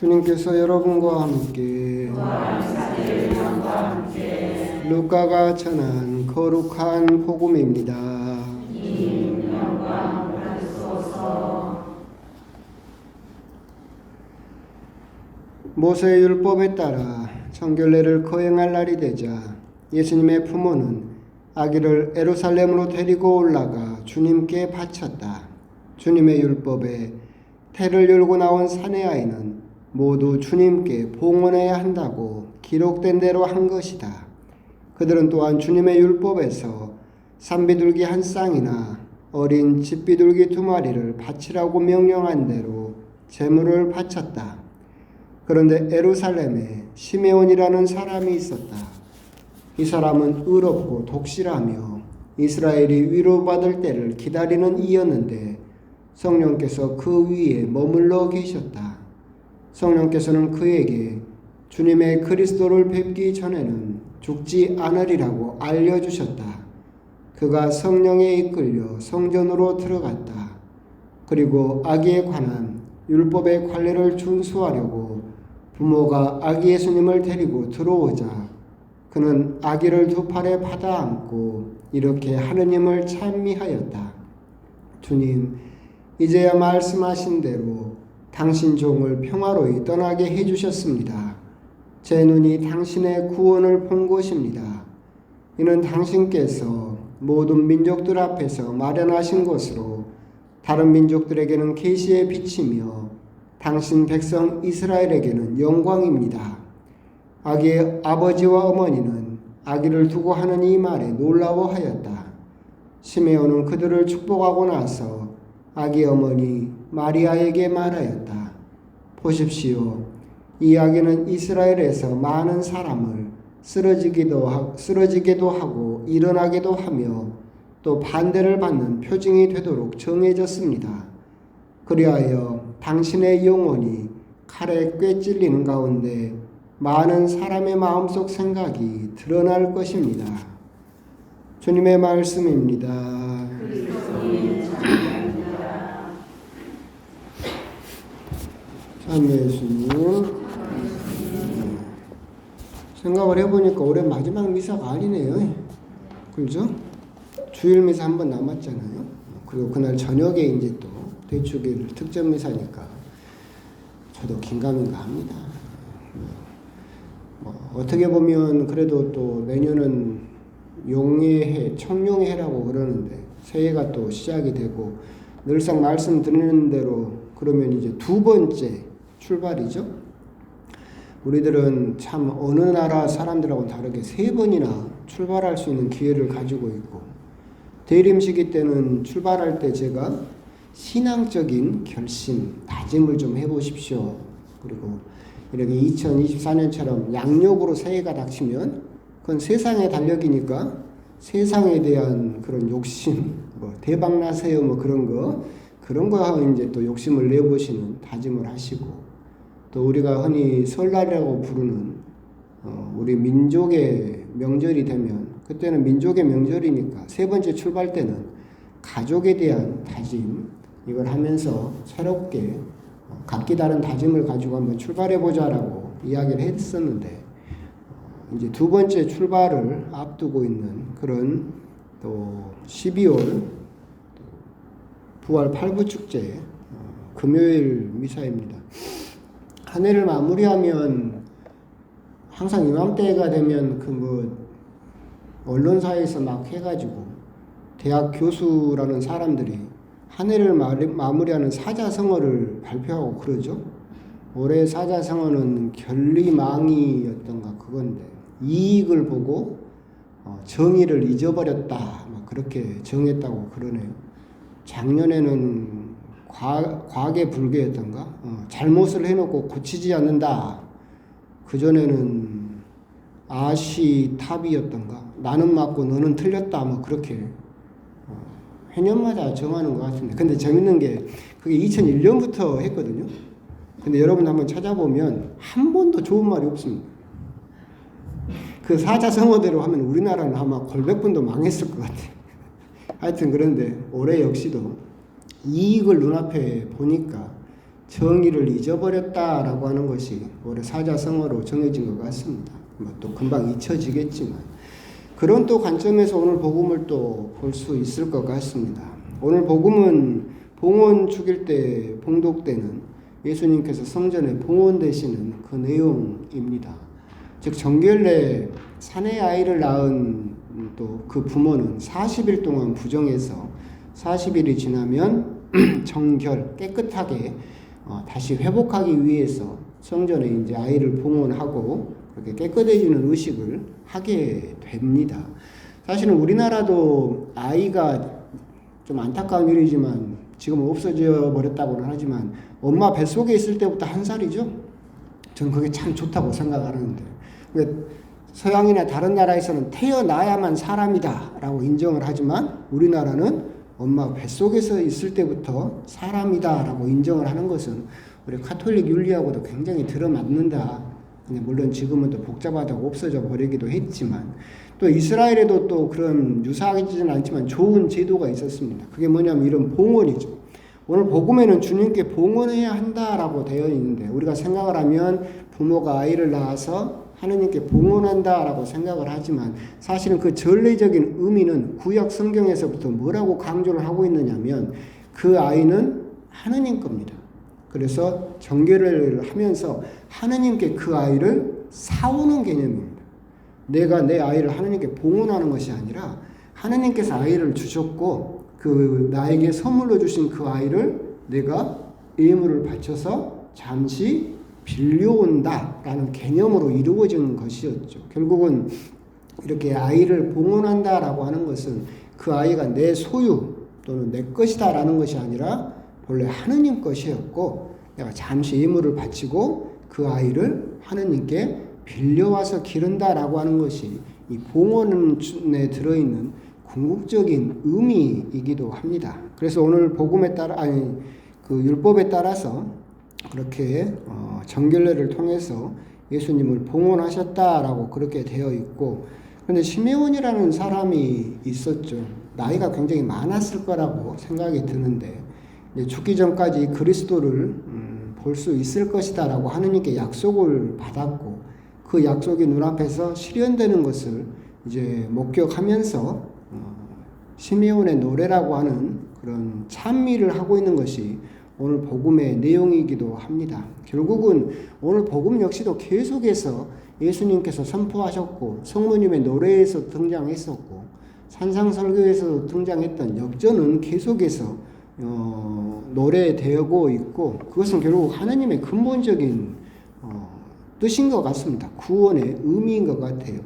주님께서 여러분과 함께 루카가 전한 거룩한 복음입니다. 모세의 율법에 따라 정결례를 거행할 날이 되자 예수님의 부모는 아기를 예루살렘으로 데리고 올라가 주님께 바쳤다. 주님의 율법에 태를 열고 나온 사내 아이는 모두 주님께 봉헌해야 한다고 기록된 대로 한 것이다. 그들은 또한 주님의 율법에서 산비둘기 한 쌍이나 어린 집비둘기 2마리를 바치라고 명령한 대로 제물을 바쳤다. 그런데 예루살렘에 시메온이라는 사람이 있었다. 이 사람은 의롭고 독실하며 이스라엘이 위로받을 때를 기다리는 이였는데 성령께서 그 위에 머물러 계셨다. 성령께서는 그에게 주님의 그리스도를 뵙기 전에는 죽지 않으리라고 알려주셨다. 그가 성령에 이끌려 성전으로 들어갔다. 그리고 아기에 관한 율법의 관례를 준수하려고 부모가 아기 예수님을 데리고 들어오자 그는 아기를 2팔에 받아 안고 이렇게 하느님을 찬미하였다. 주님, 이제야 말씀하신 대로 당신 종을 평화로이 떠나게 해주셨습니다. 제 눈이 당신의 구원을 본 것입니다. 이는 당신께서 모든 민족들 앞에서 마련하신 것으로 다른 민족들에게는 계시의 빛이며 당신 백성 이스라엘에게는 영광입니다. 아기의 아버지와 어머니는 아기를 두고 하는 이 말에 놀라워하였다. 시메온은 그들을 축복하고 나서 아기 어머니 마리아에게 말하였다. 보십시오. 이 아기는 이스라엘에서 많은 사람을 쓰러지게도 하고 일어나게도 하며 또 반대를 받는 표징이 되도록 정해졌습니다. 그리하여 당신의 영혼이 칼에 꿰찔리는 가운데 많은 사람의 마음속 생각이 드러날 것입니다. 주님의 말씀입니다. 참 예수님. 생각을 해보니까 올해 마지막 미사가 아니네요. 그렇죠? 주일 미사 한 번 남았잖아요. 그리고 그날 저녁에 이제 또 대축일 특전 미사니까 저도 긴가민가 합니다. 어떻게 보면 그래도 또 내년은 용해해, 청룡해라고 그러는데 새해가 또 시작이 되고 늘상 말씀드리는 대로 그러면 이제 2번째 출발이죠. 우리들은 참 어느 나라 사람들하고는 다르게 3번이나 출발할 수 있는 기회를 가지고 있고 대림시기 때는 출발할 때 제가 신앙적인 결심, 다짐을 좀 해보십시오. 그리고 이렇게 2024년처럼 양력으로 새해가 닥치면 그건 세상의 달력이니까 세상에 대한 그런 욕심, 대박 나세요 그런 거 이제 또 욕심을 내보시는 다짐을 하시고 또 우리가 흔히 설날이라고 부르는 우리 민족의 명절이 되면 그때는 민족의 명절이니까 3번째 출발 때는 가족에 대한 다짐 이걸 하면서 새롭게 각기 다른 다짐을 가지고 한번 출발해보자라고 이야기를 했었는데 이제 2번째 출발을 앞두고 있는 그런 또 12월 부활 8부 축제 금요일 미사입니다. 한 해를 마무리하면 항상 이맘때가 되면 언론사에서 막 해가지고 대학 교수라는 사람들이 한 해를 마무리하는 사자성어를 발표하고 그러죠. 올해 사자성어는 결리망이였던가 그건데 이익을 보고 정의를 잊어버렸다 막 그렇게 정했다고 그러네요. 작년에는 과계불개였던가 잘못을 해놓고 고치지 않는다. 그전에는 아시탑이었던가 나는 맞고 너는 틀렸다 뭐 그렇게 해년마다 정하는 것 같은데 근데 재밌는 게 그게 2001년부터 했거든요. 근데 여러분 한번 찾아보면 한 번도 좋은 말이 없습니다. 그 사자성어대로 하면 우리나라는 아마 골백분도 망했을 것 같아요. 하여튼 그런데 올해 역시도 이익을 눈앞에 보니까 정의를 잊어버렸다라고 하는 것이 올해 사자성어로 정해진 것 같습니다. 또 금방 잊혀지겠지만 그런 또 관점에서 오늘 복음을 또 볼 수 있을 것 같습니다. 오늘 복음은 봉헌 죽일 때 봉독되는 예수님께서 성전에 봉헌되시는 그 내용입니다. 즉 정결례 사내 아이를 낳은 또 그 부모는 40일 동안 부정해서 40일이 지나면 정결 깨끗하게 다시 회복하기 위해서 성전에 이제 아이를 봉헌하고 그렇게 깨끗해지는 의식을 하게 됩니다. 사실은 우리나라도 아이가 좀 안타까운 일이지만 지금 없어져 버렸다고는 하지만 엄마 뱃속에 있을 때부터 1살이죠. 저는 그게 참 좋다고 생각하는데 서양이나 다른 나라에서는 태어나야만 사람이다 라고 인정을 하지만 우리나라는 엄마 뱃속에서 있을 때부터 사람이다 라고 인정을 하는 것은 우리 가톨릭 윤리하고도 굉장히 들어맞는다. 물론 지금은 또 복잡하다고 없어져 버리기도 했지만 또 이스라엘에도 또 그런 유사하지는 않지만 좋은 제도가 있었습니다. 그게 뭐냐면 이런 봉헌이죠. 오늘 복음에는 주님께 봉헌해야 한다라고 되어 있는데 우리가 생각을 하면 부모가 아이를 낳아서 하느님께 봉헌한다라고 생각을 하지만 사실은 그 전례적인 의미는 구약 성경에서부터 뭐라고 강조를 하고 있느냐면 그 아이는 하느님 겁니다. 그래서 정결을 하면서 하느님께 그 아이를 사오는 개념입니다. 내가 내 아이를 하느님께 봉헌하는 것이 아니라 하느님께서 아이를 주셨고 그 나에게 선물로 주신 그 아이를 내가 예물을 바쳐서 잠시 빌려온다라는 개념으로 이루어진 것이었죠. 결국은 이렇게 아이를 봉헌한다라고 하는 것은 그 아이가 내 소유 또는 내 것이다라는 것이 아니라 본래 하느님 것이었고 내가 잠시 예물을 바치고 그 아이를 하느님께 빌려와서 기른다라고 하는 것이 이 봉헌에 들어있는 궁극적인 의미이기도 합니다. 그래서 오늘 복음에 따라 그 율법에 따라서 그렇게 정결례를 통해서 예수님을 봉헌하셨다라고 그렇게 되어 있고 그런데 시메온이라는 사람이 있었죠. 나이가 굉장히 많았을 거라고 생각이 드는데 죽기 전까지 그리스도를 볼 수 있을 것이다라고 하느님께 약속을 받았고 그 약속이 눈앞에서 실현되는 것을 이제 목격하면서 시메온의 노래라고 하는 그런 찬미를 하고 있는 것이 오늘 복음의 내용이기도 합니다. 결국은 오늘 복음 역시도 계속해서 예수님께서 선포하셨고 성모님의 노래에서 등장했었고 산상설교에서 등장했던 역전은 계속해서 노래되고 있고 그것은 결국 하나님의 근본적인 뜻인 것 같습니다. 구원의 의미인 것 같아요.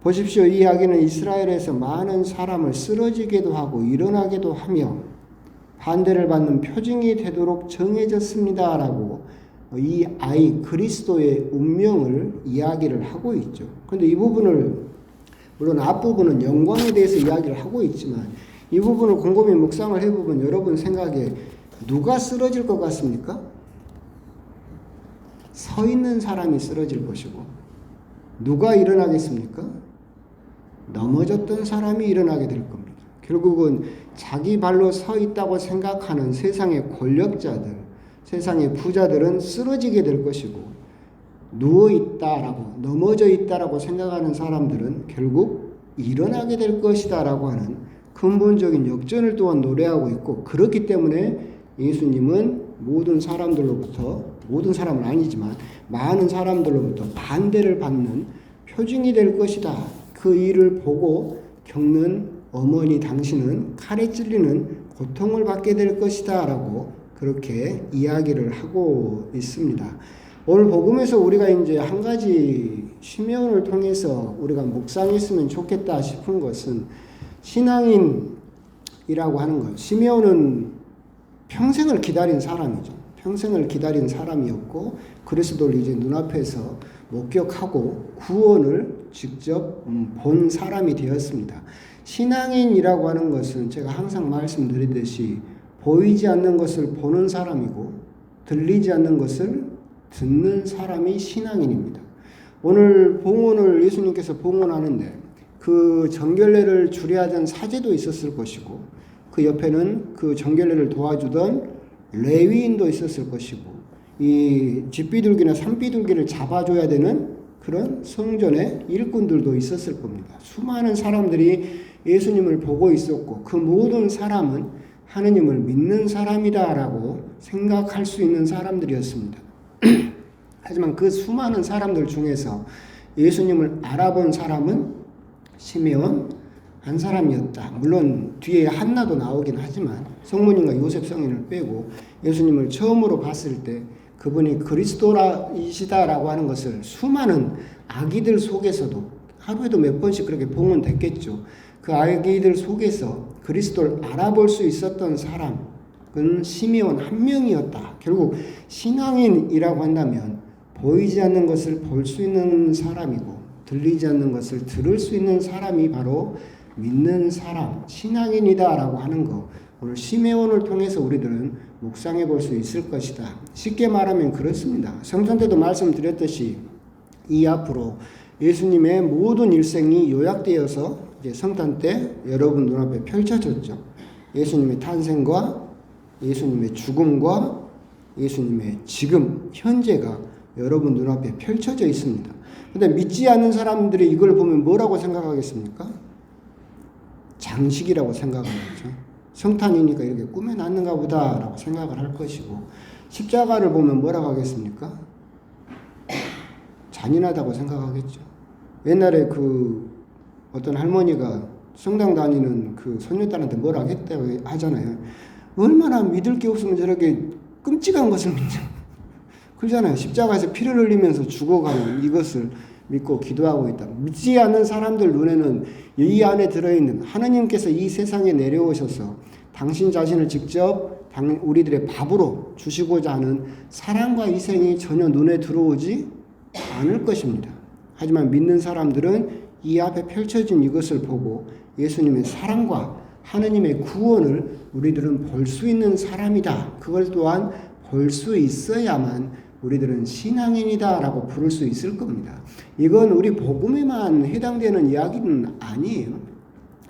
보십시오. 이 이야기는 이스라엘에서 많은 사람을 쓰러지게도 하고 일어나게도 하며 반대를 받는 표징이 되도록 정해졌습니다라고 이 아이 그리스도의 운명을 이야기를 하고 있죠. 그런데 이 부분을 물론 앞부분은 영광에 대해서 이야기를 하고 있지만 이 부분을 곰곰이 묵상을 해보면 여러분 생각에 누가 쓰러질 것 같습니까? 서 있는 사람이 쓰러질 것이고 누가 일어나겠습니까? 넘어졌던 사람이 일어나게 될 겁니다. 결국은 자기 발로 서 있다고 생각하는 세상의 권력자들, 세상의 부자들은 쓰러지게 될 것이고 누워있다라고 넘어져 있다라고 생각하는 사람들은 결국 일어나게 될 것이다라고 하는 근본적인 역전을 또한 노래하고 있고 그렇기 때문에 예수님은 모든 사람들로부터 모든 사람은 아니지만 많은 사람들로부터 반대를 받는 표징이 될 것이다. 그 일을 보고 겪는 어머니 당신은 칼에 찔리는 고통을 받게 될 것이다 라고 그렇게 이야기를 하고 있습니다. 오늘 복음에서 우리가 이제 한 가지 시메온을 통해서 우리가 묵상했으면 좋겠다 싶은 것은 신앙인이라고 하는 것. 시메온은 평생을 기다린 사람이죠. 평생을 기다린 사람이었고 그리스도를 이제 눈앞에서 목격하고 구원을 직접 본 사람이 되었습니다. 신앙인이라고 하는 것은 제가 항상 말씀드리듯이 보이지 않는 것을 보는 사람이고 들리지 않는 것을 듣는 사람이 신앙인입니다. 오늘 봉헌을 예수님께서 봉헌하는데 그 정결례를 주례하던 사제도 있었을 것이고 그 옆에는 그 정결례를 도와주던 레위인도 있었을 것이고 이 집비둘기나 산비둘기를 잡아줘야 되는 그런 성전의 일꾼들도 있었을 겁니다. 수많은 사람들이 예수님을 보고 있었고 그 모든 사람은 하느님을 믿는 사람이다라고 생각할 수 있는 사람들이었습니다. 하지만 그 수많은 사람들 중에서 예수님을 알아본 사람은 시므온 한 사람이었다. 물론 뒤에 한나도 나오긴 하지만 성모님과 요셉 성인을 빼고 예수님을 처음으로 봤을 때 그분이 그리스도이시다라고 하는 것을 수많은 아기들 속에서도 하루에도 몇 번씩 그렇게 봉헌됐겠죠. 그 아기들 속에서 그리스도를 알아볼 수 있었던 사람은 시므온 한 명이었다. 결국 신앙인이라고 한다면 보이지 않는 것을 볼 수 있는 사람이고 들리지 않는 것을 들을 수 있는 사람이 바로 믿는 사람, 신앙인이다라고 하는 거 오늘 시므온을 통해서 우리들은 묵상해 볼 수 있을 것이다. 쉽게 말하면 그렇습니다. 성전 때도 말씀드렸듯이 이 앞으로 예수님의 모든 일생이 요약되어서 이제 성탄 때 여러분 눈앞에 펼쳐졌죠. 예수님의 탄생과 예수님의 죽음과 예수님의 지금 현재가 여러분 눈앞에 펼쳐져 있습니다. 그런데 믿지 않는 사람들이 이걸 보면 뭐라고 생각하겠습니까? 장식이라고 생각하겠죠. 성탄이니까 이렇게 꾸며놨는가 보다라고 생각을 할 것이고 십자가를 보면 뭐라고 하겠습니까? 잔인하다고 생각하겠죠. 옛날에 그 어떤 할머니가 성당 다니는 그 손녀딸한테 뭐라고 했다고 하잖아요. 얼마나 믿을 게 없으면 저렇게 끔찍한 것을 믿냐. 그러잖아요. 십자가에서 피를 흘리면서 죽어가는 이것을 믿고 기도하고 있다. 믿지 않는 사람들 눈에는 이 안에 들어있는 하느님께서 이 세상에 내려오셔서 당신 자신을 직접 우리들의 밥으로 주시고자 하는 사랑과 희생이 전혀 눈에 들어오지 않을 것입니다. 하지만 믿는 사람들은 이 앞에 펼쳐진 이것을 보고 예수님의 사랑과 하느님의 구원을 우리들은 볼 수 있는 사람이다. 그걸 또한 볼 수 있어야만 우리들은 신앙인이다라고 부를 수 있을 겁니다. 이건 우리 복음에만 해당되는 이야기는 아니에요.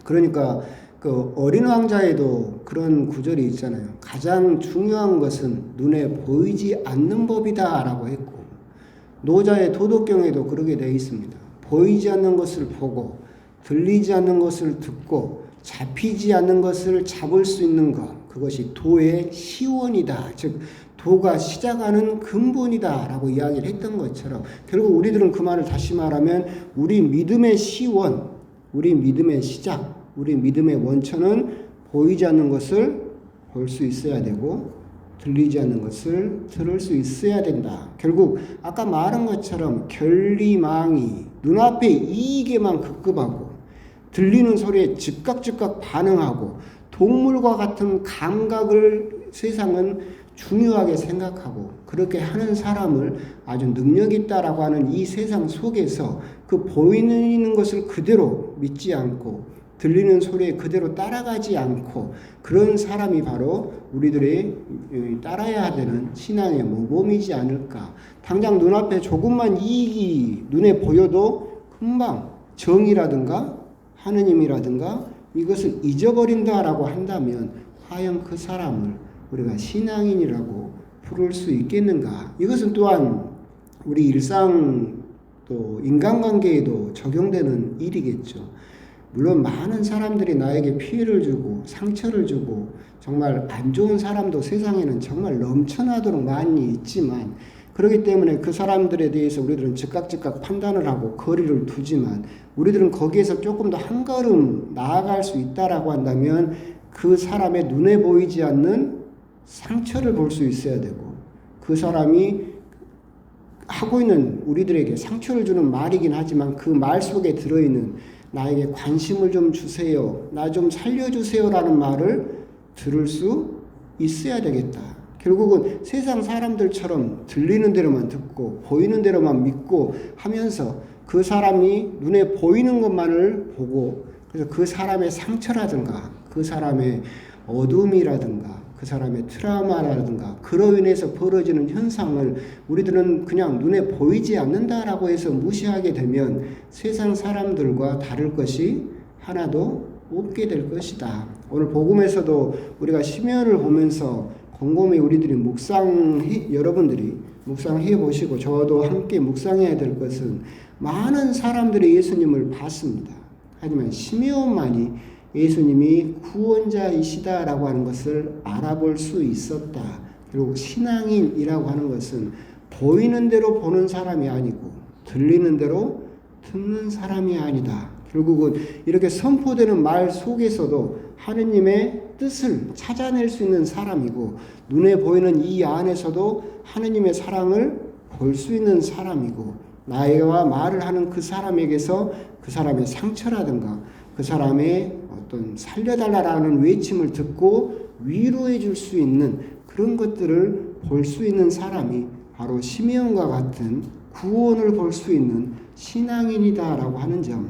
그러니까 그 어린 왕자에도 그런 구절이 있잖아요. 가장 중요한 것은 눈에 보이지 않는 법이다라고 했고 노자의 도덕경에도 그렇게 되어 있습니다. 보이지 않는 것을 보고 들리지 않는 것을 듣고 잡히지 않는 것을 잡을 수 있는 것, 그것이 도의 시원이다. 즉 도가 시작하는 근본이다 라고 이야기를 했던 것처럼 결국 우리들은 그 말을 다시 말하면 우리 믿음의 시원, 우리 믿음의 시작, 우리 믿음의 원천은 보이지 않는 것을 볼 수 있어야 되고 들리지 않는 것을 들을 수 있어야 된다. 결국 아까 말한 것처럼 결리망이 눈앞에 이익에만 급급하고 들리는 소리에 즉각 반응하고 동물과 같은 감각을 세상은 중요하게 생각하고 그렇게 하는 사람을 아주 능력 있다라고 하는 이 세상 속에서 그 보이는 것을 그대로 믿지 않고 들리는 소리에 그대로 따라가지 않고 그런 사람이 바로 우리들의 따라야 되는 신앙의 모범이지 않을까. 당장 눈앞에 조금만 이익이 눈에 보여도 금방 정의라든가 하느님이라든가 이것을 잊어버린다라고 한다면 과연 그 사람을 우리가 신앙인이라고 부를 수 있겠는가? 이것은 또한 우리 일상 또 인간관계에도 적용되는 일이겠죠. 물론 많은 사람들이 나에게 피해를 주고 상처를 주고 정말 안 좋은 사람도 세상에는 정말 넘쳐나도록 많이 있지만 그렇기 때문에 그 사람들에 대해서 우리들은 즉각 판단을 하고 거리를 두지만 우리들은 거기에서 조금 더 한 걸음 나아갈 수 있다라고 한다면 그 사람의 눈에 보이지 않는 상처를 볼 수 있어야 되고 그 사람이 하고 있는 우리들에게 상처를 주는 말이긴 하지만 그 말 속에 들어있는 나에게 관심을 좀 주세요, 나 좀 살려주세요 라는 말을 들을 수 있어야 되겠다. 결국은 세상 사람들처럼 들리는 대로만 듣고 보이는 대로만 믿고 하면서 그 사람이 눈에 보이는 것만을 보고 그래서 그 사람의 상처라든가 그 사람의 어둠이라든가 그 사람의 트라우마라든가 그로 인해서 벌어지는 현상을 우리들은 그냥 눈에 보이지 않는다라고 해서 무시하게 되면 세상 사람들과 다를 것이 하나도 없게 될 것이다. 오늘 복음에서도 우리가 시므온을 보면서 곰곰이 우리들이 여러분들이 묵상해 보시고 저도 함께 묵상해야 될 것은 많은 사람들이 예수님을 봤습니다. 하지만 시므온만이 예수님이 구원자이시다라고 하는 것을 알아볼 수 있었다. 그리고 신앙인이라고 하는 것은 보이는 대로 보는 사람이 아니고 들리는 대로 듣는 사람이 아니다. 결국은 이렇게 선포되는 말 속에서도 하느님의 뜻을 찾아낼 수 있는 사람이고 눈에 보이는 이 안에서도 하느님의 사랑을 볼 수 있는 사람이고 나와 말을 하는 그 사람에게서 그 사람의 상처라든가 그 사람의 어떤 살려달라라는 외침을 듣고 위로해 줄 수 있는 그런 것들을 볼 수 있는 사람이 바로 시므온과 같은 구원을 볼 수 있는 신앙인이다라고 하는 점,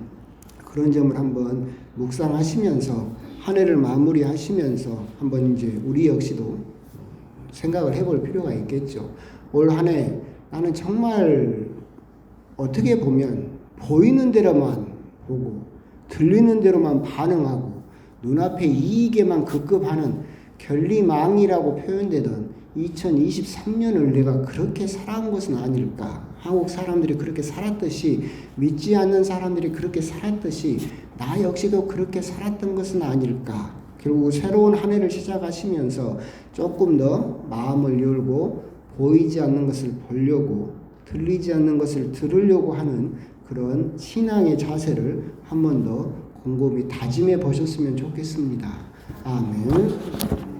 그런 점을 한번 묵상하시면서 한 해를 마무리하시면서 한번 이제 우리 역시도 생각을 해볼 필요가 있겠죠. 올 한 해 나는 정말 어떻게 보면 보이는 대로만 보고 들리는 대로만 반응하고 눈앞에 이익에만 급급하는 결리망이라고 표현되던 2023년을 내가 그렇게 살아온 것은 아닐까. 한국 사람들이 그렇게 살았듯이 믿지 않는 사람들이 그렇게 살았듯이 나 역시도 그렇게 살았던 것은 아닐까. 결국 새로운 한 해를 시작하시면서 조금 더 마음을 열고 보이지 않는 것을 보려고 들리지 않는 것을 들으려고 하는 그런 신앙의 자세를 한 번 더 곰곰이 다짐해 보셨으면 좋겠습니다. 아멘.